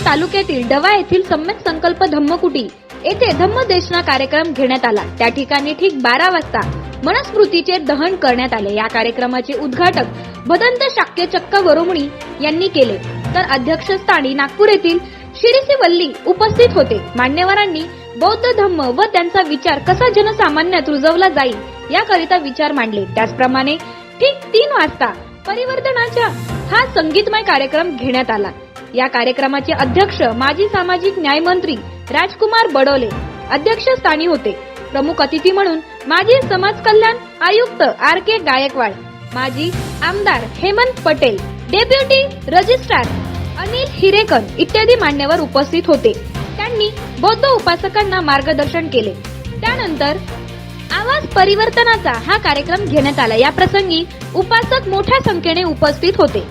तालुक्यातील डवा येथील सम्यक संकल्प धम्मकुटी येथे धम्मदेशना कार्यक्रम घेण्यात आला। त्या ठिकाणी ठीक 12 वाजता मनुस्मृतीचे दहन करण्यात आले। या कार्यक्रमाचे उद्घाटक भदंत शाक्य चक्क वरोमणी यांनी केले, तर अध्यक्षस्थानी नागपूर येथील शिरीसी वल्ली उपस्थित होते। मान्यवरांनी बौद्ध धम्म व त्यांचा विचार कसा जनसामान्यात रुजवला जाईल याकरिता विचार मांडले। त्याचप्रमाणे ठीक 3 वाजता परिवर्तनाचा हा संगीतमय कार्यक्रम घेण्यात आला। या कार्यक्रमाचे अध्यक्ष माजी सामाजिक न्याय मंत्री राजकुमार बडोले अध्यक्षस्थानी होते। प्रमुख अतिथी म्हणून माजी समाज कल्याण आयुक्त RK गायकवाड, माजी आमदार हेमंत पटेल, डेप्युटी रजिस्ट्रार अनिल हिरेकर इत्यादी मान्यवर उपस्थित होते। त्यांनी बौद्ध उपासकांना मार्गदर्शन केले। त्यानंतर आवाज परिवर्तनाचा हा कार्यक्रम घेण्यात आला। या प्रसंगी उपासक मोठ्या संख्येने उपस्थित होते।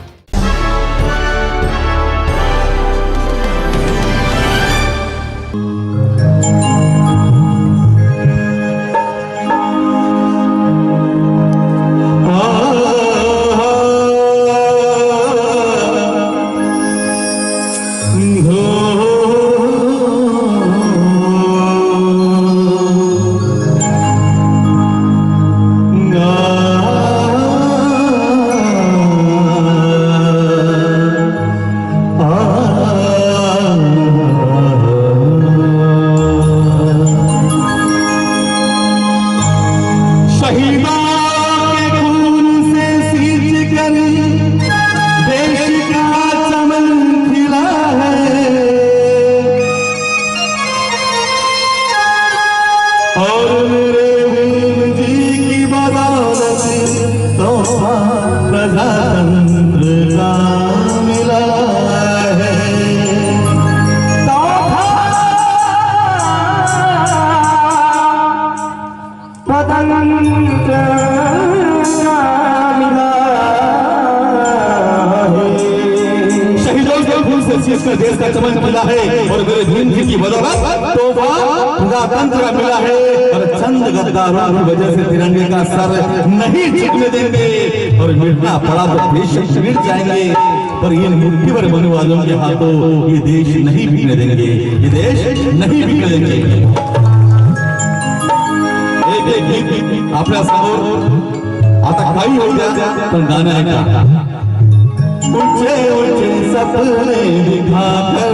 जिसका देश का चमन मिला है और मेरे हिंद की बदौलत तोहफा प्रजातंत्र मिला है और चंद गद्दारों की वजह से तिरंगे का सर नहीं झुकने देंगे और मिटना पड़ा तो बेशक मिट जाएंगे, पर इन मुट्ठी भर बनने वालों के हाथों ये देश नहीं बिकने देंगे, ये देश नहीं बिकने देंगे। एक आपल्या समोर आता काही होऊ द्या, पण गाणं ऐका। ऊंचे ऊंचे सपने दिखाकर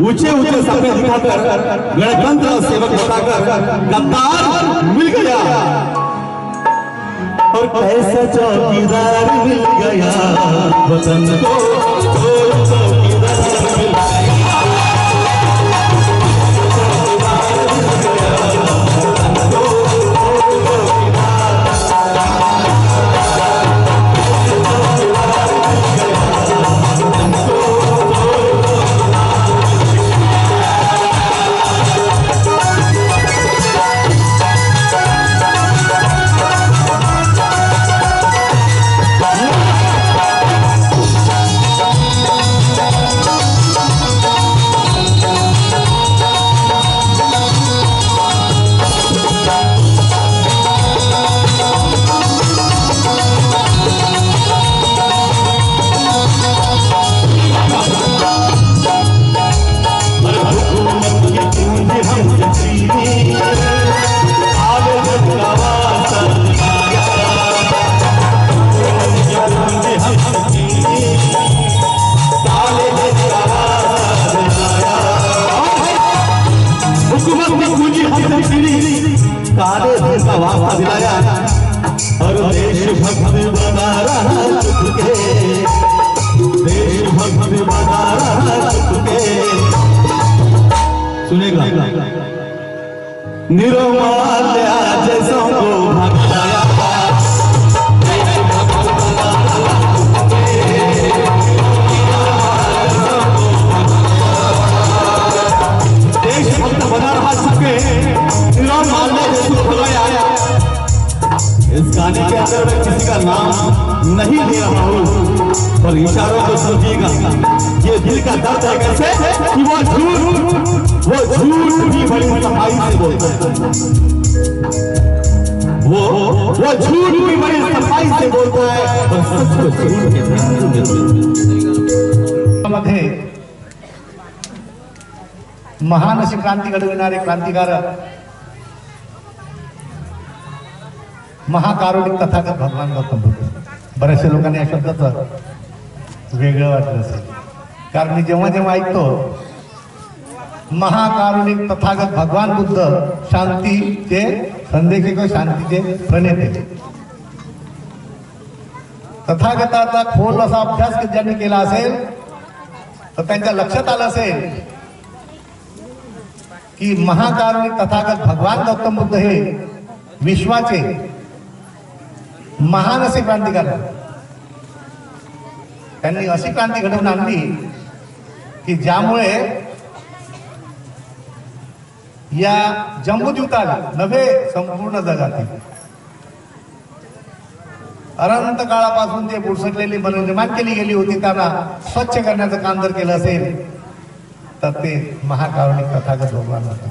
ऊंचे ऊंचे सपने दिखाकर गणतंत्र सेवक बताकर गद्दार मिल गया और कैसा चौकीदार मिल गया वतन को चौकीदार मिल गया। तोहफा दिलाया और देशभक्त बना रहा चुपके, देशभक्त बना रहा चुपके। सुनेगा निरमाल्या जैसों को भगाया, देशभक्त बना रहा चुपके, निरमाल्या जैसों को भगाया। इस गाने के अंदर मैं किसी का नाम नहीं ले रहा हूँ, पर इशारों को समझिएगा। ये दिल का दर्द है कैसे कि वो झूठ भी बड़ी सफाई से बोलता है, वो झूठ भी बड़ी सफाई से बोलता है और सच को झूठ के मध्ये महान अशी क्रांती घडविणारे क्रांतिकारक महाकारुणिक तथागत भगवान गौतम बुद्ध. बऱ्याचशा लोकांनी या शब्दाचं वेगळं वाटलं असेल, कारण मी जेव्हा जेव्हा ऐकतो महाकारुणिक तथागत भगवान बुद्ध शांतीचे संदेशक, शांतीचे प्रणेते, तथागताचा खोल असा अभ्यास ज्यांनी केला असेल तर त्यांच्या लक्षात आलं असेल की महाकारुणिक तथागत भगवान गौतम बुद्ध हे विश्वाचे महान असे क्रांतिकारक. त्यांनी अशी क्रांती घडवून आणली की ज्यामुळे या जम्बूद्वीपाला नव्हे संपूर्ण जगातील अनंत काळापासून जे बुडसटलेली निर्माण केली गेली होती त्यांना स्वच्छ करण्याचं काम जर केलं असेल तर ते महाकारुणिक तथागत भगवान होतं.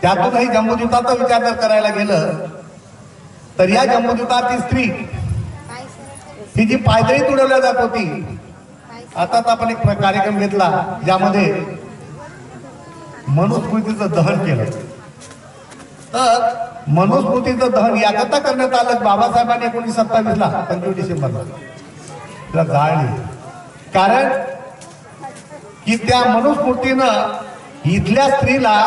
त्यातूनही जम्बूद्वीपाचा विचार जर करायला गेलं तर या जम्बूद्वीपाची स्त्री ही जी पायदळी तुडवल्या जात होती, आताच आपण एक कार्यक्रम घेतला ज्यामध्ये मनुस्मृतीचं दहन केलं. तर मनुस्मृतीचं दहन याकरता करण्यात आलं बाबासाहेबांनी 1927ला 25 डिसेंबरला तिला जाळली, कारण की त्या मनुस्मृतीनं इथल्या स्त्रीला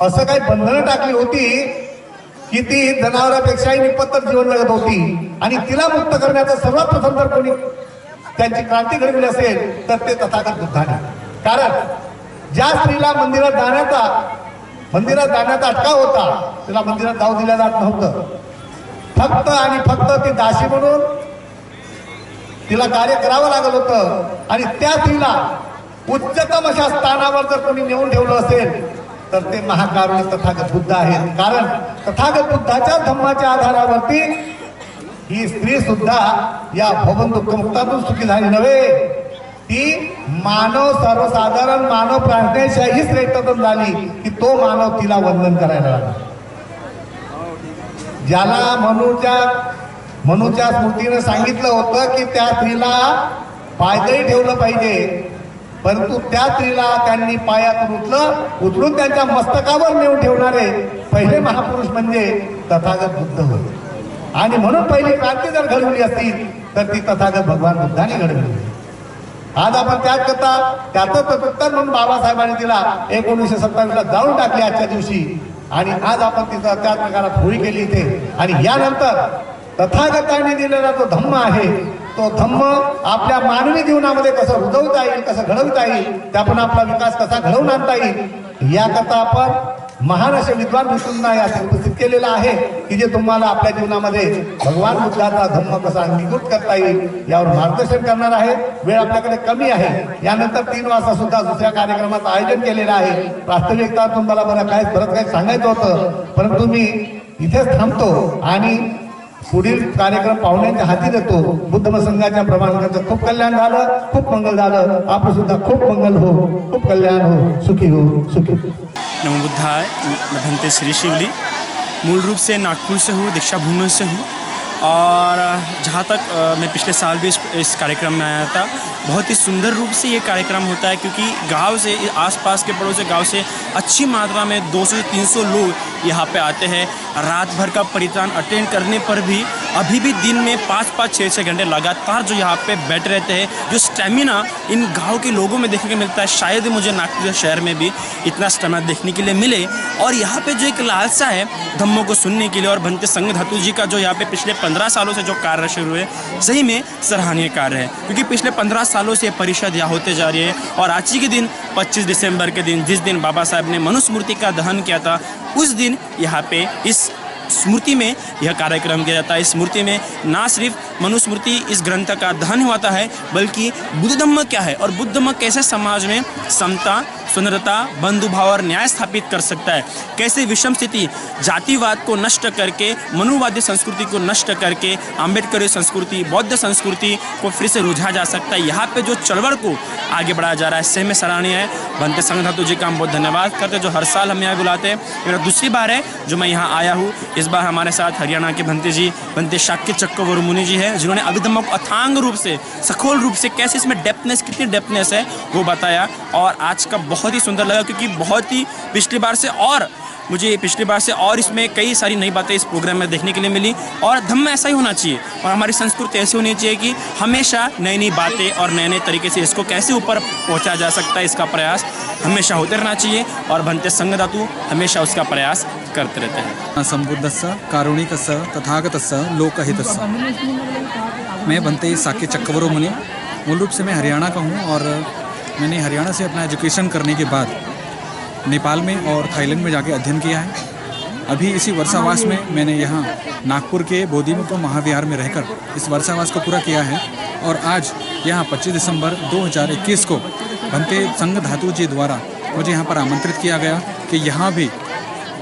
असं काही बंधनं टाकली होती की ती जनावरांपेक्षाही निपत्तर जीवन जगत होती आणि तिला मुक्त करण्याचं सर्वात प्रथम जर कोणी त्यांची क्रांती घडवली असेल तर ते तथागत बुद्धाने. कारण ज्या स्त्रीला मंदिरात जाण्याचा अटकाव होता, तिला मंदिरात जाऊ दिलं जात नव्हतं, फक्त आणि फक्त ती दासी म्हणून तिला कार्य करावं लागत होतं. आणि त्या स्त्रीला उच्चतम अशा स्थानावर जर कोणी नेऊन ठेवलं असेल तर ते महाकारुणिक तथागत बुद्ध आहेत. कारण तथागत बुद्धाच्या धम्माच्या आधारावरती ही स्त्री सुद्धा या भवन दुःखमुक्तातून सुखी झाली नव्हे, ती मानव सर्वसाधारण मानव प्राण्याशाही श्रेष्ठतम झाली की तो मानव तिला वंदन करायला लागला. ज्याला मनुच्या स्मृतीने सांगितलं होतं की त्या स्त्रीला पायदळी ठेवलं पाहिजे, परंतु त्या स्त्रीला त्यांनी पायातून उचलून त्यांच्या मस्तकावर नेऊन ठेवणारे पहिले महापुरुष म्हणजे तथागत बुद्ध होते. आणि म्हणून पहिली क्रांती जर घडवली असतील तर ती तथागत भगवान बुद्धाने घडवली. आज आपण त्याचं प्रत्युत्तर म्हणून बाबासाहेबांनी तिला 1927ला जाळून टाकली आजच्या दिवशी, आणि आज आपण तिचा त्या प्रकारात होळी केली इथे. आणि यानंतर तथागतांनी दिलेला जो धम्म आहे तो धम्म आपल्या मानवी जीवनामध्ये कसं रुजवता येईल, कसं घडवता येईल, त्यातून आपला विकास कसा घडवून आणता येईल याकरता आपण महान असे विद्वान ऋषींना या उपस्थित केलेला आहे की जे तुम्हाला आपल्या जीवनामध्ये भगवान बुद्धाचा धम्म कसा अंगीकृत करता येईल यावर मार्गदर्शन करणार आहे. वेळ आपल्याकडे कमी आहे. यानंतर 3 वाजता सुद्धा दुसऱ्या कार्यक्रमाचं आयोजन केलेलं आहे. प्रास्ताविकता तुम्हाला बरंच काही सांगायचं होतं, परंतु मी इथेच थांबतो आणि पुढील कार्यक्रम पाहुण्यांच्या हाती देतो. बुद्ध संघाच्या प्रमाणकाचं खूप कल्याण झालं, खूप मंगल झालं. आपलं सुद्धा खूप मंगल हो, खूप कल्याण हो, सुखी हो, सुखी. नमो बुद्धाय. मैं भंते श्री शिवली मूल रूप से नागपुर से हूँ, दीक्षा भूमि से हूँ. और जहाँ तक मैं पिछले साल भी इस कार्यक्रम में आया था. बहुत ही सुंदर रूप से ये कार्यक्रम होता है क्योंकि गांव से आसपास के पड़ोस से गांव से अच्छी मात्रा में 200 से 300 लोग यहाँ पे आते हैं। रात भर का परित्राण अटेंड करने पर भी अभी भी दिन में 5-5, 6-6 घंटे लगातार जो यहाँ पे बैठे रहते हैं। जो स्टेमिना इन गांव के लोगों में देखने को मिलता है, शायद मुझे नागपुर शहर में भी इतना स्टेमिना देखने के लिए मिले। और यहाँ पे जो एक लालसा है धम्मों को सुनने के लिए, और भंते संग धातु जी का जो यहाँ पे पिछले 15 सालों से जो कार्य शुरू हुए, सही में सराहनीय कार्य है। क्योंकि पिछले 15 सालों से परिषद यहाँ होते जा रही है। और आज ही के दिन 25 दिसंबर के दिन, जिस दिन बाबा साहब ने मनुस्मृति का दहन किया था, उस दिन यहाँ पे इस स्मृति में यह कार्यक्रम किया जाता है। इस स्मृति में ना सिर्फ मनुस्मृति इस ग्रंथ का दहन होता है, बल्कि बुद्ध धम्म क्या है और बुद्ध धम्म कैसे समाज में समता, सुंदरता, बंधुभाव और न्याय स्थापित कर सकता है, कैसे विषम स्थिति जातिवाद को नष्ट करके, मनुवादी संस्कृति को नष्ट करके आम्बेडकरी संस्कृति, बौद्ध संस्कृति को फिर से रुझा जा सकता है। यहाँ पे जो चळवळ को आगे बढ़ाया जा रहा है, सही में सराहनीय है। भंते संग धातु जी का हम बहुत धन्यवाद करते हैं, जो हर साल हम यहाँ बुलाते हैं। मेरा दूसरी बार है जो मैं यहाँ आया हूँ। इस बार हमारे साथ हरियाणा के भंते जी, भंते शाक्य चक्रवर्ती मुनि जी हैं, जिन्होंने अभिधम्म को अथांग रूप से, सखोल रूप से, कैसे इसमें डेप्थनेस, कितनी डेप्थनेस है वो बताया। और आज का बहुत ही सुंदर लगा, क्योंकि बहुत ही पिछली बार से और इसमें कई सारी नई बातें इस प्रोग्राम में देखने के लिए मिली। और धम्म ऐसा ही होना चाहिए, और हमारी संस्कृति ऐसी होनी चाहिए कि हमेशा नई नई बातें और नए नए तरीके से इसको कैसे ऊपर पहुंचाया जा सकता है, इसका प्रयास हमेशा होते रहना चाहिए। और भंते संग धातु हमेशा उसका प्रयास करते रहते हैं। संबुद्धस्य कारुणिकस्य तथागतस्य लोकहितस्य। मैं भंते शाक्य चक्रवर्ती मुनि, मूल रूप से मैं हरियाणा का हूँ। और मैंने हरियाणा से अपना एजुकेशन करने के बाद नेपाल में और थाईलैंड में जाके अध्ययन किया है। अभी इसी वर्षावास में मैंने यहाँ नागपुर के बोधिमुख महाविहार में रहकर इस वर्षावास को पूरा किया है। और आज यहाँ 25 दिसंबर 2021 को भंते संग धातु जी द्वारा मुझे यहाँ पर आमंत्रित किया गया कि यहाँ भी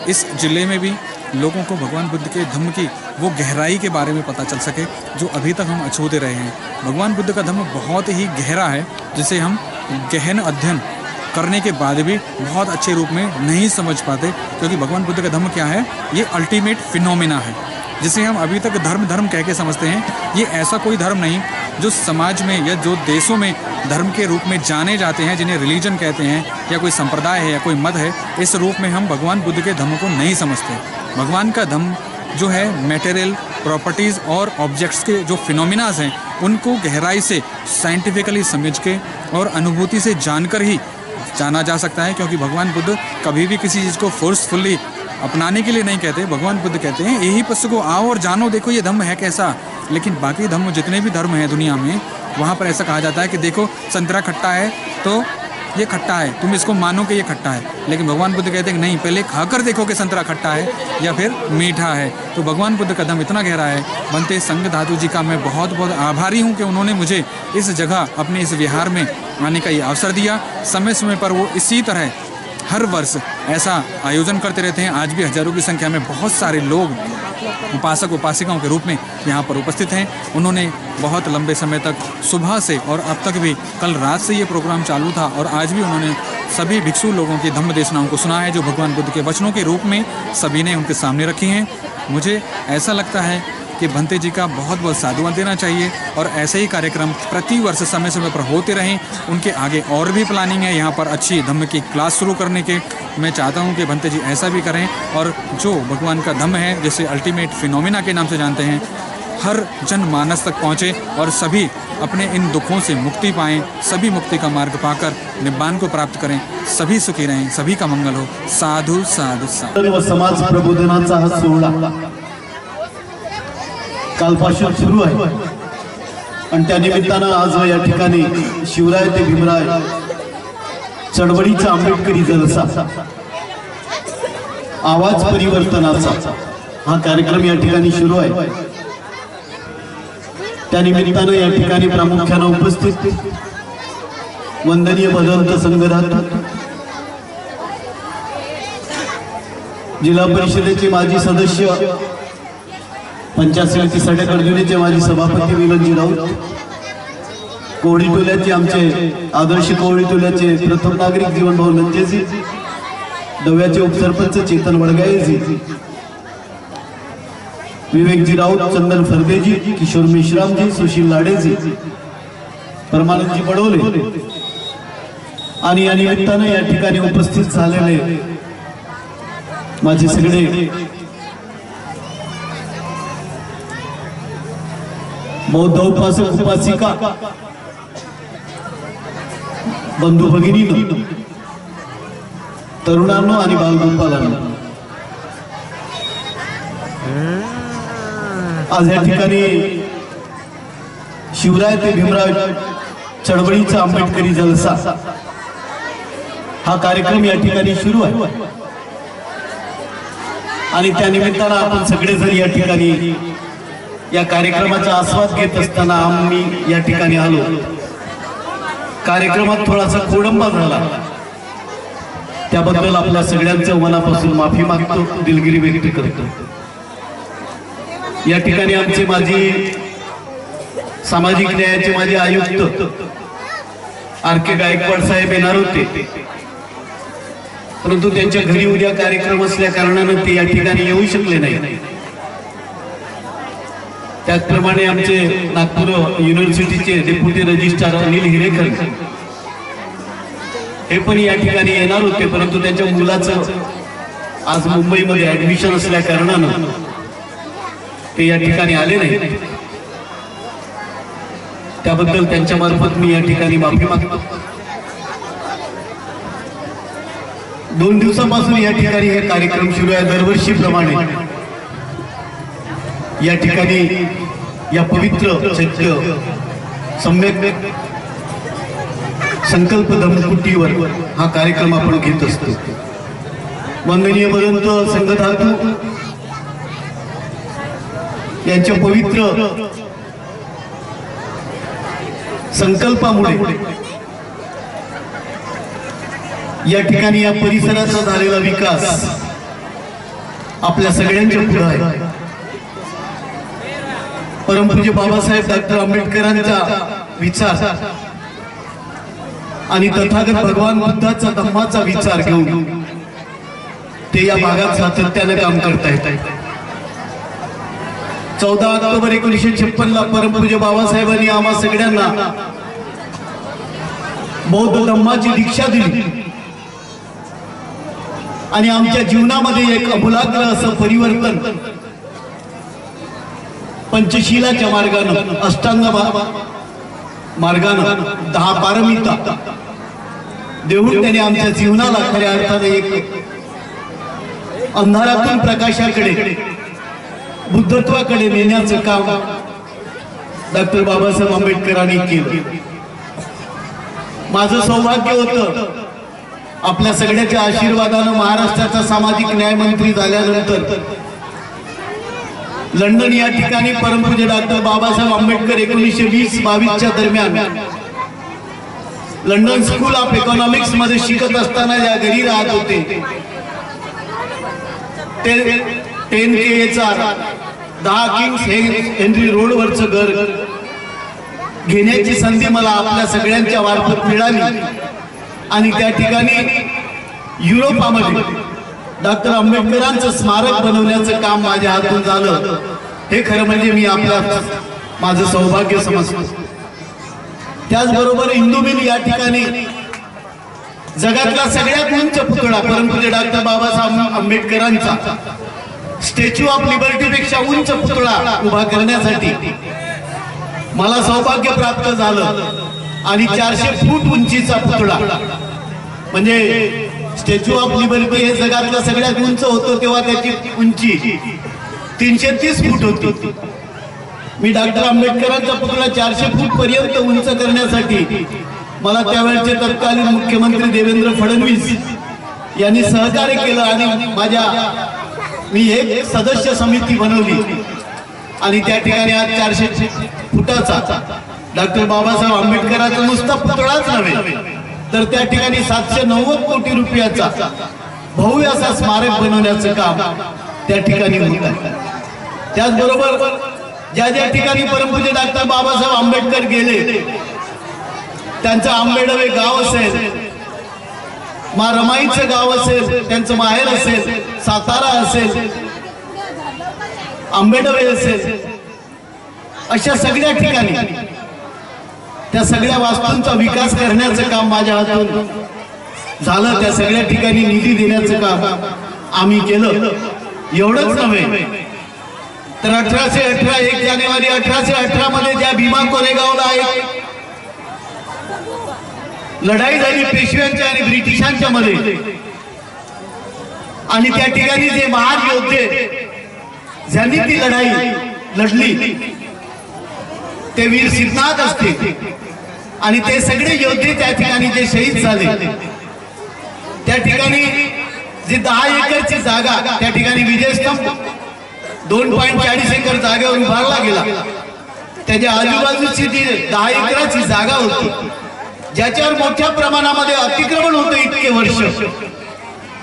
इस जिले में भी लोगों को भगवान बुद्ध के धम्म की वो गहराई के बारे में पता चल सके, जो अभी तक हम अछूते रहे हैं। भगवान बुद्ध का धम्म बहुत ही गहरा है, जिसे हम गहन अध्ययन करने के बाद भी बहुत अच्छे रूप में नहीं समझ पाते। क्योंकि भगवान बुद्ध का धम्म क्या है, ये अल्टीमेट फिनोमिना है, जिसे हम अभी तक धर्म कह के समझते हैं। ये ऐसा कोई धर्म नहीं जो समाज में या जो देशों में धर्म के रूप में जाने जाते हैं, जिन्हें रिलीजन कहते हैं, या कोई संप्रदाय है या कोई मत है, इस रूप में हम भगवान बुद्ध के धम्म को नहीं समझते। भगवान का धम्म जो है मटेरियल प्रॉपर्टीज़ और ऑब्जेक्ट्स के जो फिनोमिनाज हैं, उनको गहराई से साइंटिफिकली समझ के और अनुभूति से जानकर ही जाना जा सकता है। क्योंकि भगवान बुद्ध कभी भी किसी चीज़ को फोर्सफुली अपनाने के लिए नहीं कहते। भगवान बुद्ध कहते हैं यही पशु को आओ और जानो, देखो ये धम्म है कैसा। लेकिन बाकी धम्म जितने भी धर्म हैं दुनिया में, वहाँ पर ऐसा कहा जाता है कि देखो संतरा खट्टा है तो ये खट्टा है, तुम इसको मानो कि ये खट्टा है। लेकिन भगवान बुद्ध कहते हैं कि नहीं, पहले खाकर देखो कि संतरा खट्टा है या फिर मीठा है। तो भगवान बुद्ध का धम्म इतना गहरा है। भंते संग धातु जी का मैं बहुत बहुत आभारी हूँ कि उन्होंने मुझे इस जगह, अपने इस विहार में आने का ये अवसर दिया। समय समय पर वो इसी तरह हर वर्ष ऐसा आयोजन करते रहते हैं। आज भी हजारों की संख्या में बहुत सारे लोग उपासक उपासिकाओं के रूप में यहाँ पर उपस्थित हैं। उन्होंने बहुत लंबे समय तक, सुबह से और अब तक भी, कल रात से ये प्रोग्राम चालू था और आज भी उन्होंने सभी भिक्षु लोगों की धम्म देशनाओं को सुना है, जो भगवान बुद्ध के वचनों के रूप में सभी ने उनके सामने रखी हैं। मुझे ऐसा लगता है कि भंते जी का बहुत बहुत साधुवाद देना चाहिए और ऐसे ही कार्यक्रम प्रति वर्ष समय समय पर होते रहें। उनके आगे और भी प्लानिंग है यहाँ पर अच्छी धम्म की क्लास शुरू करने के। मैं चाहता हूँ कि भंते जी ऐसा भी करें और जो भगवान का धम्म है, जिसे अल्टीमेट फिनोमिना के नाम से जानते हैं, हर जनमानस तक पहुँचे और सभी अपने इन दुखों से मुक्ति पाएँ, सभी मुक्ति का मार्ग पाकर निब्बान को प्राप्त करें, सभी सुखी रहें, सभी का मंगल हो। साधु साधु साधु। समाज प्रबोधनाचा हा सोहळा कालपासून सुरू आहे आणि त्या निमित्तानं आज या ठिकाणी शिवराय ते भीमराय चळवळीचा आंबेडकरी जलसा, आवाज परिवर्तनाचा हा कार्यक्रम या ठिकाणी सुरू आहे। त्या निमित्तानं या ठिकाणी प्रामुख्याने उपस्थित वंदनीय भदंत संघ धातु, जिल्हा परिषदेचे माजी सदस्य, पंचायत समिती सड्या कडजुनीचे माजी सभापती विलनजी राऊत, कोवळी टोल्याचे आमचे आदर्श कोवळी टोल्याचे प्रथम नागरिक जीवनभाऊ लंजेजी, दव्याचे उपसरपंच चेतन वडगायेजी, विवेकजी राऊत, चंदन फरदेजी, किशोर मेश्रामजी, सुशील लाडेजी, परमानंदजी बडोले आणि या निमित्ताने या ठिकाणी उपस्थित झालेले माझे सगळे बौद्ध उपासक उपासिका बंधू भगिनींनो, तरुणांनो आणि बालगोपालांनो, आज या ठिकाणी शिवराय ते भीमराव चळवळीचा आंबेडकरी जलसा हा कार्यक्रम या ठिकाणी सुरू आहे आणि त्या निमित्तानं आपण सगळेजण या ठिकाणी या कार्यक्रमाचा आस्वाद घेत असताना आम्ही या ठिकाणी आलो. कार्यक्रमात थोडासा खोडंबा झाला, त्याबद्दल आपल्या सगळ्यांचं मनापासून माफी मागतो, दिलगिरी व्यक्त करतो. या ठिकाणी आमचे माजी सामाजिक न्यायाचे माजी आयुक्त आर.के. गायकवाड साहेब येणार होते, परंतु त्यांच्या घरी उद्या कार्यक्रम असल्या कारणानं ते या ठिकाणी येऊ शकले नाही. त्याचप्रमाणे आमचे नागपूर युनिव्हर्सिटीचे डेप्युटी रजिस्ट्रार अनिल हिरेकर हे पण या ठिकाणी येणार होते, परंतु त्यांच्या मुलाचं आज मुंबईमध्ये ऍडमिशन असल्या कारणानं ते या ठिकाणी आले नाही. त्याबद्दल त्यांच्या मार्फत मी या ठिकाणी माफी मागतो. 2 दिवसापासून या ठिकाणी हे कार्यक्रम सुरू आहे. दरवर्षीप्रमाणे या ठिकाणी या पवित्र चैत्य सम्यक संकल्प धम्मकुटीवर हा कार्यक्रम आपण घेत असतो. वंदनीय भदंत संघधातू यांच्या पवित्र संकल्पामुळे या ठिकाणी या परिसराचा झालेला विकास आपल्या सगळ्यांच्या पुढे आहे. परमपूज्य बाबासाहेब डॉक्टर आंबेडकरांचा विचार आणि तथागत भगवान बुद्धाचा धम्माचा विचार घेऊन ते या भागात सातत्याने काम करतायत. 14 ऑक्टोबर 1956 ला परमपूज्य बाबासाहेबांनी आम्हा सगळ्यांना बौद्ध धम्माची दीक्षा दिली आणि आमच्या जीवनामध्ये एक अमूलाग्र असं परिवर्तन पंचशीलाच्या मार्गानं, अष्टांग मार्गानं, 10 पारमिता देऊन त्याने आमच्या जीवनाला खऱ्या अर्थाने एक अंधारातून प्रकाशाकडे, बुद्धत्वाकडे नेण्याचं काम डॉक्टर बाबासाहेब आंबेडकरांनी केलं. माझं सौभाग्य होतं आपल्या सगळ्याच्या आशीर्वादानं महाराष्ट्राचा सामाजिक न्याय मंत्री झाल्यानंतर लंडन या ठिकाणी परमपूज्य डॉक्टर बाबासाहेब आंबेडकर 1920-22च्या दरम्यान लंडन स्कूल ऑफ इकॉनॉमिक्स मध्ये शिकत असताना या घरी राहत होते. ते 10 KHR 10 किंग्स हेनरी रोडवरचं घर घेण्याची संधी मला आपल्या सगळ्यांच्या मार्फत मिळाली आणि त्या ठिकाणी युरोपामध्ये डॉक्टर आंबेडकरांचं स्मारक बनवण्याचं काम माझ्या हातून झालं. हे खरं म्हणजे मी माझं सौभाग्य समजतो. त्याचबरोबर इंदुमिल या ठिकाणी जगातला सगळ्यात उंच पुतळा परमपूज्य डॉक्टर बाबासाहेब आंबेडकरांचा स्टॅच्यू ऑफ लिबर्टीपेक्षा उंच पुतळा उभा करण्यासाठी मला सौभाग्य प्राप्त झालं आणि 400 फूट उंचीचा पुतळा, म्हणजे स्टॅच्यू ऑफ लिबर्टी हे जगातलं सगळ्यात उंच होतं तेव्हा त्याची उंची 330 फूट होती. मी डॉक्टर आंबेडकरांचा पुतळा 400 फूट पर्यंत उंच करण्यासाठी मला त्यावेळचे तत्कालीन मुख्यमंत्री देवेंद्र फडणवीस यांनी सहकार्य केलं आणि मी एक सदस्य समिती बनवली आणि त्या ठिकाणी आज 400 फुटाचा डॉक्टर बाबासाहेब आंबेडकरांचा नुसता पुतळाच नव्हे तर त्या ठिकाणी 790 कोटी रुपयाचा भव्य असा स्मारक बनवण्याचं काम त्या ठिकाणी होत आहे. त्याचबरोबर ज्या ज्या ठिकाणी परमपूज्य डॉक्टर बाबासाहेब आंबेडकर गेले त्यांचं आंबेडवे गाव असेल, रमाईचं गाव असेल, त्यांचं माहेर असेल, सातारा असेल, आंबेडवे असेल, अशा सगळ्या ठिकाणी त्या सगळ्या वास्तूंचा विकास करण्याचं काम माझ्या हातून झालं. त्या सगळ्या ठिकाणी निधी देण्याचं काम आम्ही केलं. एवढंच नव्हे तर 1818 1 जानेवारी 1818 मध्ये ज्या भीमा कोरेगावला एक लढाई झाली पेशव्यांच्या आणि ब्रिटिशांच्या मध्ये, आणि त्या ठिकाणी जे महान योद्धे ज्यांनी ती लढाई लढली ते वीर सिद्धनाथ असते, आणि ते सगळे योद्धे त्या ठिकाणी जे शहीद झाले, त्या ठिकाणी जी 10 एकरची जागा त्या ठिकाणी विजयस्तंभ 2.40 एकर जागेवर उभारला गेला. त्याच्या आजूबाजूची जी 10 एकराची जागा होती ज्याच्यावर मोठ्या प्रमाणामध्ये अतिक्रमण होतं इतके वर्ष,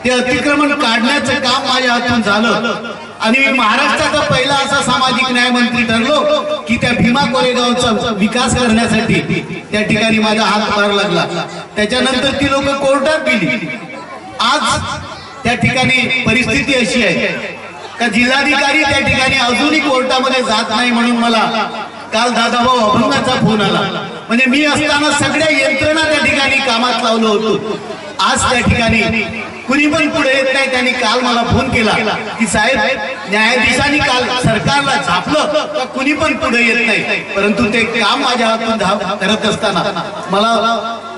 ते अतिक्रमण काढण्याचं काम माझ्या हातून झालं, आणि मी महाराष्ट्राचा पहिला असा सामाजिक न्याय मंत्री ठरलो की त्या भीमा कोरेगावचा विकास करण्यासाठी त्या ठिकाणी माझा हातभार लागला. त्याच्यानंतर ती लोक कोर्टात गेली. आज त्या ठिकाणी परिस्थिती अशी आहे का जिल्हाधिकारी त्या ठिकाणी अजूनही कोर्टामध्ये जात नाही, म्हणून मला काल दादाभाऊ अभंगाचा फोन आला. म्हणजे मी असताना सगळ्या यंत्रणा त्या ठिकाणी कामात लावलं होतं. आज त्या ठिकाणी कुणी पण पुढे येत नाही. त्यांनी काल मला फोन केला की साहेब, न्यायाधीशांनी काल सरकारला झापलं तर कुणी पण पुढे येत नाही, परंतु ते काम माझ्या हातून करत असताना मला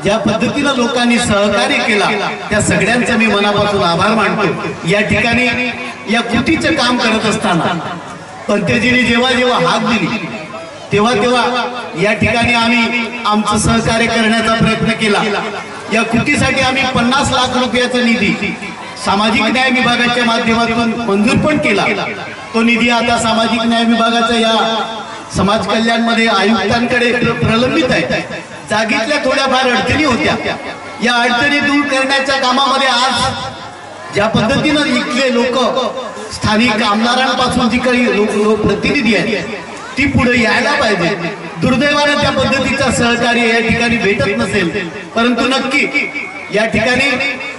ज्या पद्धतीनं लोकांनी सहकार्य केला त्या सगळ्यांचा मी मनापासून आभार मानतो. या ठिकाणी या कृतीचं काम करत असताना पंतजींनी जेव्हा जेव्हा हात दिली तेव्हा तेव्हा या ठिकाणी आम्ही आमचं सहकार्य करण्याचा प्रयत्न केला. या कृतीसाठी आम्ही 50 लाख रुपयाचा निधी सामाजिक न्याय विभागाच्या माध्यमातून मंजूर पण केला. तो निधी आता सामाजिक न्याय विभागाचा या समाज कल्याण मध्ये आयुक्तांकडे प्रलंबित आहे. जागेतल्या थोड्याफार अडचणी होत्या, या अडचणी दूर करण्याच्या कामामध्ये आज ज्या पद्धतीनं इथले लोक स्थानिक आमदारांपासून जी काही लोक प्रतिनिधी आहेत ती पुढे यायला पाहिजे. दुर्दैवानं त्या पद्धतीचा सहकार्य या ठिकाणी भेटत नसेल, परंतु नक्की या ठिकाणी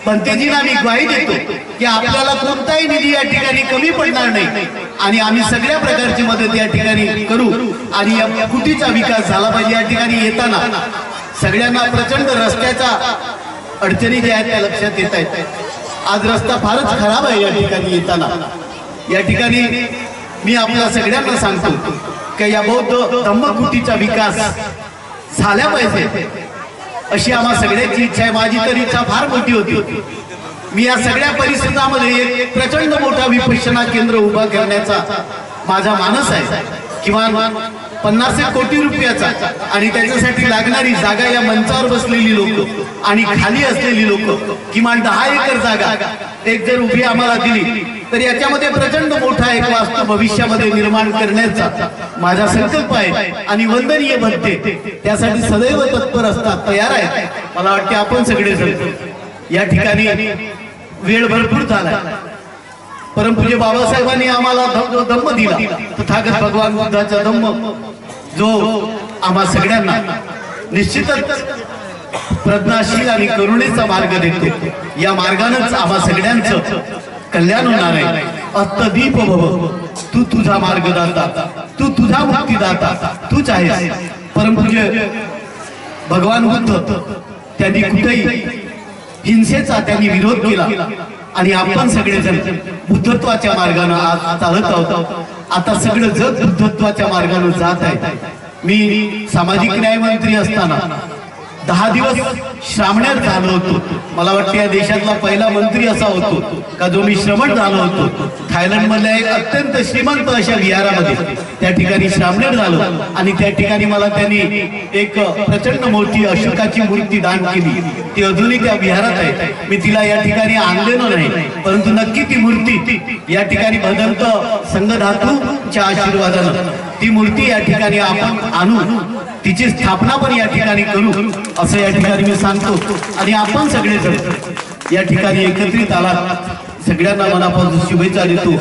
पंतजींना मी ग्वाही देतो की आपल्याला कोणताही निधी या ठिकाणी कमी पडणार नाही, आणि आम्ही सगळ्या प्रकारची मदत या ठिकाणी करू, आणि या कुटीचा विकास झाला पाहिजे. या ठिकाणी येताना सगळ्यांना प्रचंड रस्त्याच्या अडचणी ज्या आहेत त्या लक्षात येत आहेत. आज रस्ता फारच खराब आहे. या ठिकाणी येताना या ठिकाणी मी आपल्या सगळ्यांना सांगतो की या बौद्ध धम्मकुटीचा विकास झाला पाहिजे अशी आम्हा सगळ्यांची इच्छा आहे. माझी तरी इच्छा फार मोठी होती. मी या सगळ्या परिसरामध्ये एक प्रचंड मोठा विपश्यना केंद्र उभा करण्याचा माझा मानस आहे, किमान 50 कोटी रुपयाचा, आणि त्याच्यासाठी लागणारी जागा या मंचावर बसलेली लोक आणि खाली असलेली लोक किमान 10 एकर जागा एक जर उभी आम्हाला दिली तर याच्यामध्ये प्रचंड मोठा एक वास्तू भविष्यामध्ये निर्माण करण्याचा माझा संकल्प आहे, आणि वंदनीय बनते त्यासाठी सदैव तत्पर असतात, तयार आहेत. मला वाटते आपण सगळेजण या ठिकाणी वेळ भरपूर झाला. परमपूज्य बाबासाहेबांनी आम्हाला धम्म दिला, तथागत भगवान बुद्धाचा धम्म जो आम्हा सगळ्यांना निश्चितच प्रज्ञाशील आणि करुणेचा मार्ग देतो. या मार्गानेच आम्हा सगळ्यांचं कल्याण होणार आहे. अत्तदीप भव, तू तुझा मार्गदाता, तू तुझा मुक्तीदाता तूच आहेस. परमपूज्य भगवान बुद्ध त्यांनी कुठेही हिंसेचा त्यांनी विरोध केला, आणि आपण सगळेजण बुद्धत्वाच्या मार्गाने आज चालत आहोत. आता सगळं जग बुद्धत्वाच्या मार्गाने जात आहे. मी सामाजिक न्याय मंत्री असताना 10 दिवस श्रामण्यात झालो होतो. मला वाटतं या देशातला पहिला मंत्री असा होतो का जो मी श्रमण झालो होतो. थायलंड मधल्या एक अत्यंत श्रीमंत अशा विहारामध्ये त्या ठिकाणी श्रामण्यात झालो, आणि त्या ठिकाणी मला त्यांनी एक प्रचंड मोठी अशोकाची मूर्ती दान केली. ती अजूनही त्या विहारात आहे. मी तिला या ठिकाणी आणलेलो नाही, परंतु नक्की ती मूर्ती या ठिकाणी भदंत संघधातूच्या आशीर्वादानं ती मूर्ती या ठिकाणी आपण आणू, तिची स्थापना पण या ठिकाणी करू असं या ठिकाणी मी सांगतो. आणि आपण सगळेजण या ठिकाणी एकत्रित आलात, सगळ्यांना मनापासून शुभेच्छा देतो.